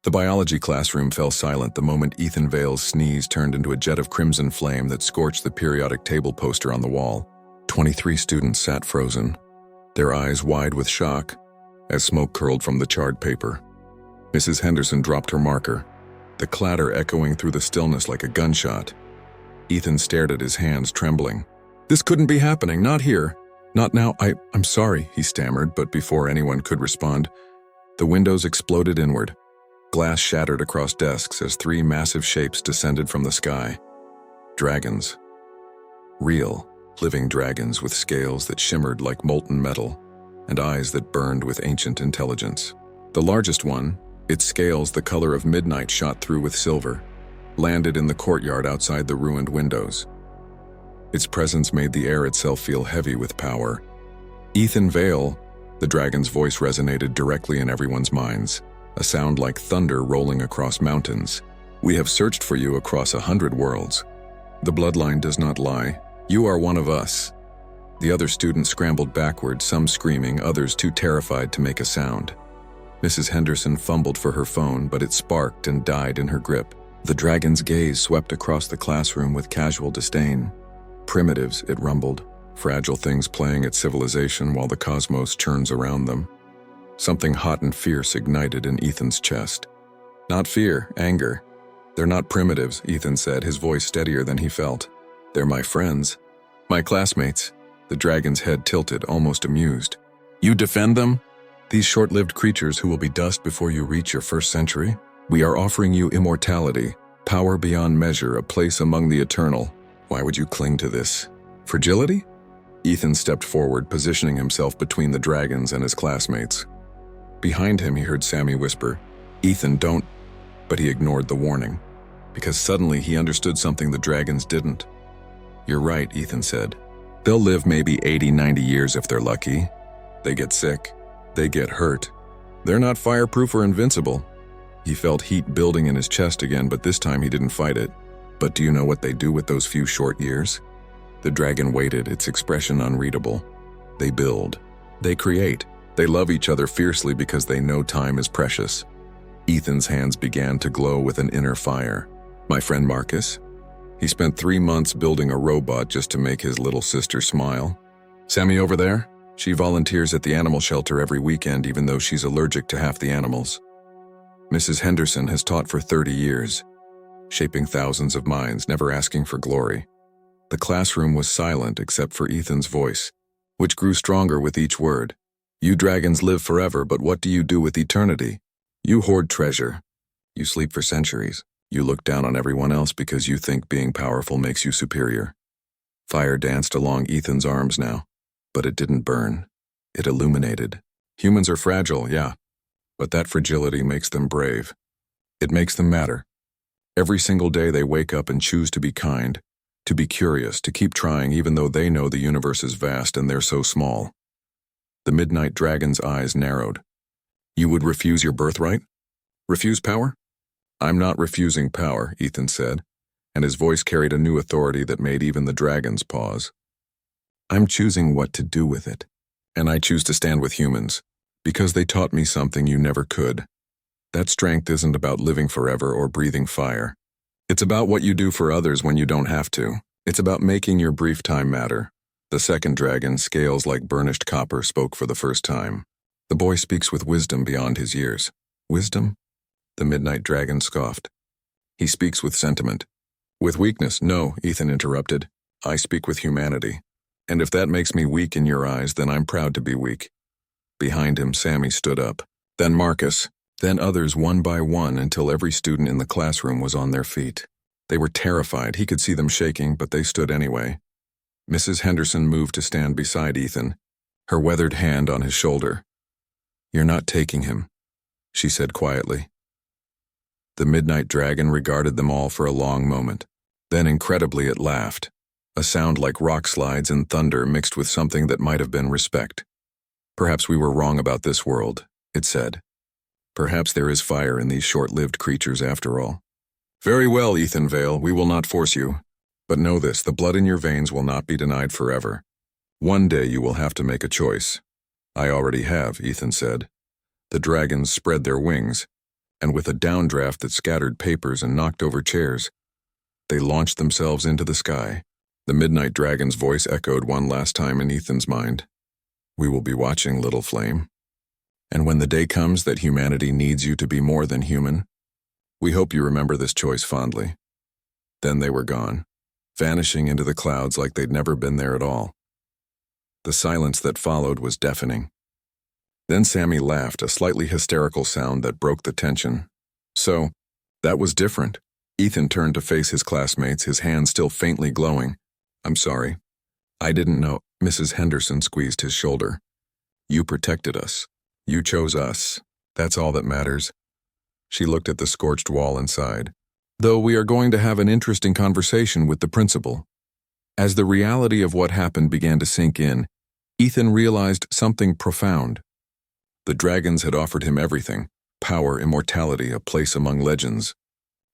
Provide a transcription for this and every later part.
The biology classroom fell silent the moment Ethan Vale's sneeze turned into a jet of crimson flame that scorched the periodic table poster on the wall. 23 students sat frozen, their eyes wide with shock, as smoke curled from the charred paper. Mrs. Henderson dropped her marker, the clatter echoing through the stillness like a gunshot. Ethan stared at his hands, trembling. "This couldn't be happening, not here. Not now, I'm sorry," he stammered, but before anyone could respond, the windows exploded inward. Glass shattered across desks as 3 massive shapes descended from the sky. Dragons. Real, living dragons with scales that shimmered like molten metal and eyes that burned with ancient intelligence. The largest one, its scales the color of midnight shot through with silver, landed in the courtyard outside the ruined windows. Its presence made the air itself feel heavy with power. "Ethan Vale," the dragon's voice resonated directly in everyone's minds, a sound like thunder rolling across mountains. "We have searched for you across 100 worlds. The bloodline does not lie. You are one of us." The other students scrambled backward, some screaming, others too terrified to make a sound. Mrs. Henderson fumbled for her phone, but it sparked and died in her grip. The dragon's gaze swept across the classroom with casual disdain. "Primitives," it rumbled, "fragile things playing at civilization while the cosmos churns around them." Something hot and fierce ignited in Ethan's chest. Not fear, anger. "They're not primitives," Ethan said, his voice steadier than he felt. "They're my friends. My classmates." The dragon's head tilted, almost amused. "You defend them? These short-lived creatures who will be dust before you reach your first century? We are offering you immortality, power beyond measure, a place among the eternal. Why would you cling to this? Fragility?" Ethan stepped forward, positioning himself between the dragons and his classmates. Behind him, he heard Sammy whisper, "Ethan, don't..." But he ignored the warning, because suddenly he understood something the dragons didn't. "You're right," Ethan said. "They'll live maybe 80, 90 years if they're lucky. They get sick. They get hurt. They're not fireproof or invincible." He felt heat building in his chest again, but this time he didn't fight it. "But do you know what they do with those few short years?" The dragon waited, its expression unreadable. "They build. They create. They love each other fiercely because they know time is precious." Ethan's hands began to glow with an inner fire. "My friend Marcus? He spent 3 months building a robot just to make his little sister smile. Sammy over there? She volunteers at the animal shelter every weekend even though she's allergic to half the animals. Mrs. Henderson has taught for 30 years, shaping thousands of minds, never asking for glory." The classroom was silent except for Ethan's voice, which grew stronger with each word. "You dragons live forever, but what do you do with eternity? You hoard treasure. You sleep for centuries. You look down on everyone else because you think being powerful makes you superior." Fire danced along Ethan's arms now, but it didn't burn. It illuminated. "Humans are fragile, yeah, but that fragility makes them brave. It makes them matter. Every single day they wake up and choose to be kind, to be curious, to keep trying even though they know the universe is vast and they're so small." The midnight dragon's eyes narrowed. "You would refuse your birthright? Refuse power?" "I'm not refusing power," Ethan said, and his voice carried a new authority that made even the dragons pause. "I'm choosing what to do with it, and I choose to stand with humans, because they taught me something you never could. That strength isn't about living forever or breathing fire. It's about what you do for others when you don't have to. It's about making your brief time matter." The second dragon, scales like burnished copper, spoke for the first time. "The boy speaks with wisdom beyond his years." "Wisdom?" The midnight dragon scoffed. "He speaks with sentiment." "With weakness? No," Ethan interrupted. "I speak with humanity. And if that makes me weak in your eyes, then I'm proud to be weak." Behind him, Sammy stood up. Then Marcus. Then others, one by one, until every student in the classroom was on their feet. They were terrified. He could see them shaking, but they stood anyway. Mrs. Henderson moved to stand beside Ethan, her weathered hand on his shoulder. "You're not taking him," she said quietly. The midnight dragon regarded them all for a long moment. Then incredibly it laughed, a sound like rock slides and thunder mixed with something that might have been respect. "Perhaps we were wrong about this world," it said. "Perhaps there is fire in these short-lived creatures after all." "Very well, Ethan Vale, we will not force you. But know this, the blood in your veins will not be denied forever. One day you will have to make a choice." "I already have," Ethan said. The dragons spread their wings, and with a downdraft that scattered papers and knocked over chairs, they launched themselves into the sky. The midnight dragon's voice echoed one last time in Ethan's mind. We will be watching, little flame. And when the day comes that humanity needs you to be more than human, we hope you remember this choice fondly. Then they were gone, vanishing into the clouds like they'd never been there at all. The silence that followed was deafening. Then Sammy laughed, a slightly hysterical sound that broke the tension. So, that was different. Ethan turned to face his classmates, his hands still faintly glowing. I'm sorry. I didn't know. Mrs. Henderson squeezed his shoulder. You protected us. You chose us. That's all that matters. She looked at the scorched wall inside. Though we are going to have an interesting conversation with the principal. As the reality of what happened began to sink in, Ethan realized something profound. The dragons had offered him everything: power, immortality, a place among legends.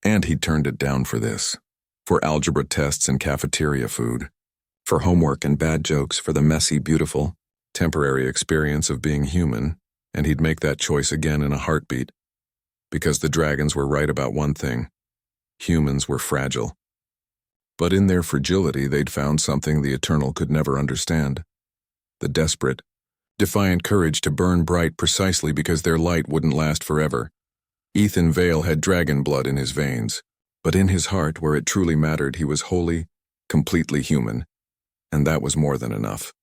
And he'd turned it down for this. For algebra tests and cafeteria food. For homework and bad jokes, for the messy, beautiful, temporary experience of being human, and he'd make that choice again in a heartbeat. Because the dragons were right about one thing. Humans were fragile. But in their fragility, they'd found something the Eternal could never understand. The desperate, defiant courage to burn bright precisely because their light wouldn't last forever. Ethan Vale had dragon blood in his veins, but in his heart, where it truly mattered, he was wholly, completely human, and that was more than enough.